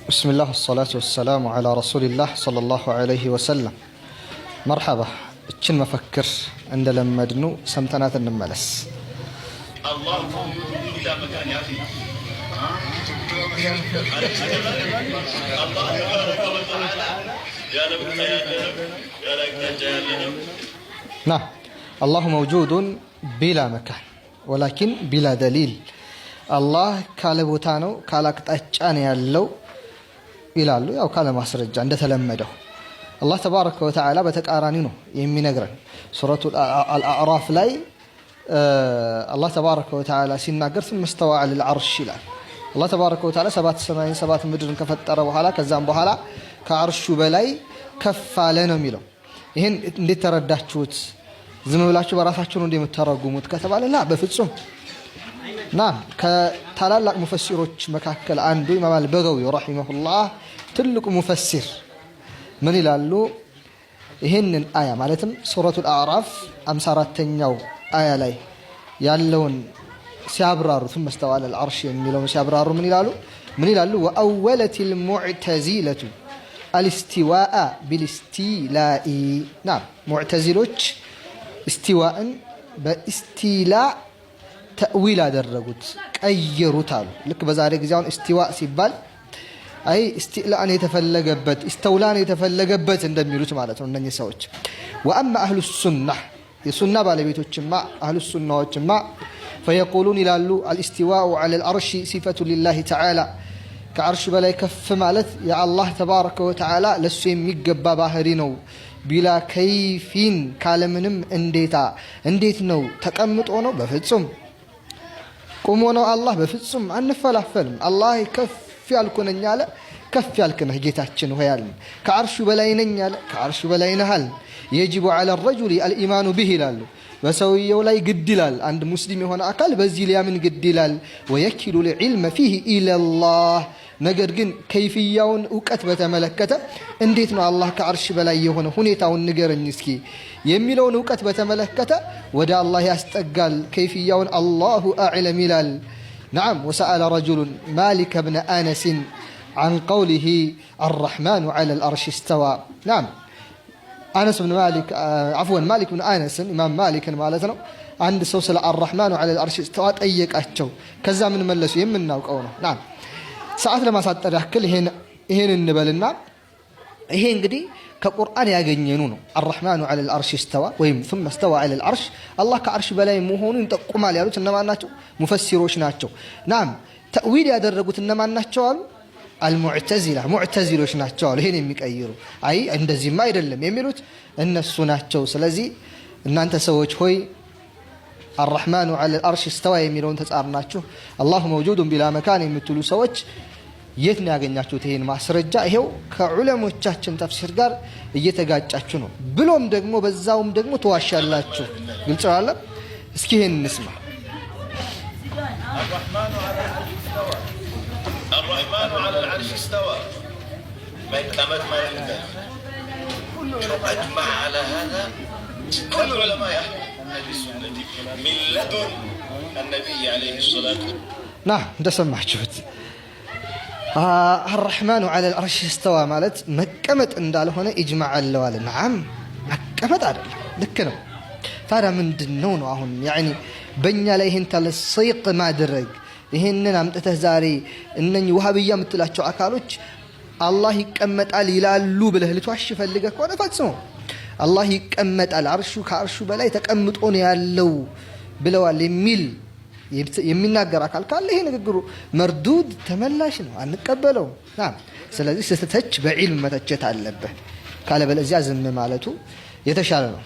بسم الله والصلاة والسلام على رسول الله صلى الله عليه وسلم. مرحبا. እችን መፈክር እንደለመድኑ ሰምተናት እንመለስ። الله موجود بلا مكان يا أخي. الله تبارك وتعالى يا رب يا رب. نعم الله موجود بلا مكان ولكن بلا دليل. الله ካለ ቦታ ነው ካለ አቅጣጫ ነው ያለው ይላሉ። ያው ካለ ማስረጃ እንደተለመደው አላህ ተባረከ ወተዓላ በተቃራኒ ነው የሚነግረን። ሱረቱ አልአዕራፍ ላይ አላህ ተባረከ ወተዓላ ሲናገር ثم استوى على العرش ይላል። አላህ ተባረከ ወተዓላ ሰባት ሰማይን ሰባት ምድርን ከፈጠረ በኋላ ከዛም በኋላ ከአርሹ በላይ ከፍ አለ ነው የሚለው። ይሄን እንዴት ተረዳችሁት? ዝም ብላችሁ በራሳችሁ ነው እንደምትተረጉሙት ከተባለ ላ በፍጹም ናም ከታላላቅ ሙፈሲሮች መካከል አንዱ ኢማም አልበጋዊ ረሂመሁላህ ትልቁ ሙፈሲር ምን ይላሉ? ይሄንን አያ ማለትም ሱረቱል አዕራፍ 54ኛው አያ ላይ ያለውን ሲያብራሩ ثم استوى على العرش የሚለውን ሲያብራሩ ምን ይላሉ? وأولت المعتزلة الاستواء بالاستيلاء. نعم ሙዕተዚሎች استواءን በእስቲላእ ተእዊል አደረጉት ቀየሩት አሉ። ልክ በዛሬ ጊዜ አሁን እስቲዋእ ሲባል አይ እስቲላእን የተፈለገበት استوላን የተፈለገበት እንደሚሉት ማለት ነው እነኚህ ሰዎች። وأما أهل السنة የሱና ባለቤቶችማ أهل السنዎችማ فيقولون ይላሉ الاستواء على العرش صفة لله تعالى ከአርሽ በላይ ከፍ ማለት የአላህ ተባረከ ወተዓላ ለሱ የሚገባ ባህሪ ነው። ቢላ ከይፊን ካለምንም እንዴት ነው? ተቀምጦ ነው? በፍጹም ቆሞ ነው? አላህ በፍጹም አንፈላፈልም። አላህ ከፍ ያልኩ ነኝ አለ፣ ከፍ ያልክ ነህ ጌታችን ሆይ አለ። ከአርሹ በላይ ነኝ አለ፣ ከአርሹ በላይ ነህ አለ። يجب على الرجل الإيمان به ይላሉ። በሰውየው ላይ ግድ ይላል አንድ ሙስሊም የሆነ አካል በዚህ ሊያምን ግድ ይላል። ويكل العلم فيه إلى الله ነገር ግን ከይፍያውን እውቀት በተመለከተ እንዴት ነው አላህ ከአርሽ በላይ የሆነ ሁኔታውን ንገረኝ እስኪ የሚለውን እውቀት በተመለከተ ወደ አላህ ያስጠጋል። ከይፍያውን አላሁ አዕለም ይላል። نعم وسأل رجل مالك بن أنس عن قوله الرحمن على الأرش استوى. نعم أنس بن مالك عفوا مالك بن أنس إمام مالك ማለት ነው አንድ ሰው ስለ الرحمن على الأرش استوى ጠየቃቸው። ከዛ ምን መለሱ የምናውቀው ነው። نعم ሰዓት ለማሳጠር ያክል ይሄን እንበልና ይሄ እንግዲህ ከቁርአን ያገኘኑ ነው። الرحمن على العرش استوى ወይም ثم استوى على العرش አላህ ከአርሽ በላይ መሆኑን ይጠቁማል ያሉት እነማን ናቸው? ሙፈሲሮች ናቸው። ናም ተእዊል ያደረጉት እነማን ናቸው አሉ? አልሙዕተዚላ ሙዕተዚሎች ናቸው አሉ። ይሄን የሚቀይሩ አይ እንደዚህማ አይደለም የሚሉት እነሱ ናቸው። ስለዚህ እናንተ ሰዎች ሆይ الرحمن على العرش استوى የሚለውን ተጻርናችሁ አላሁ መውጁዱን ቢላ መካን የምትሉ ሰዎች የት ነው ያገኛችሁት ይሄን ማስረጃ? ይሄው ከዑለሞቻችን ተፍሲር ጋር እየተጋጫችሁ ነው። ብሎም ደግሞ በዛውም ደግሞ ተዋሻላችሁ። ግልጽ አይደለም? እስኪ ይሄን እንስማ። الرحمن على العرش استوى ما كلمات ما ينتهي كل أجمع على هذا كل علماء أهل السنة من لدن النبي عليه الصلاة والسلام. نعم እንደሰማችሁት الرحمن على العرش استوى ማለት መቀመጥ እንዳልሆነ ኢጅማዕ አለው አለ። نعم መቀመጥ አይደለም ልክ ነው። ታዲያ ምንድነው ነው አሁን ያኒ በእኛ ላይ ይሄን ተለሰይቅ ማድረግ ይሄንን አምጥተህ ዛሬ እነኚህ ወሃብያ የምትላቸው አካሎች አላህ ይቀመጣል ይላሉ ብለህ ልትዋሽ ፈልገህ ከሆነ ፈጽሞ አላህ ይቀመጣል አርሹ ከአርሹ በላይ ተቀምጦ ነው ያለው ብለዋል የሚናገር አካል ካለ ይሄ ንግግሩ መርዱድ ተመላሽ ነው፣ አንቀበለው። ስለዚህ ስተተች በዒልም መተቸት አለበት፣ ካለ በለዚያ ዝም ማለቱ የተሻለ ነው።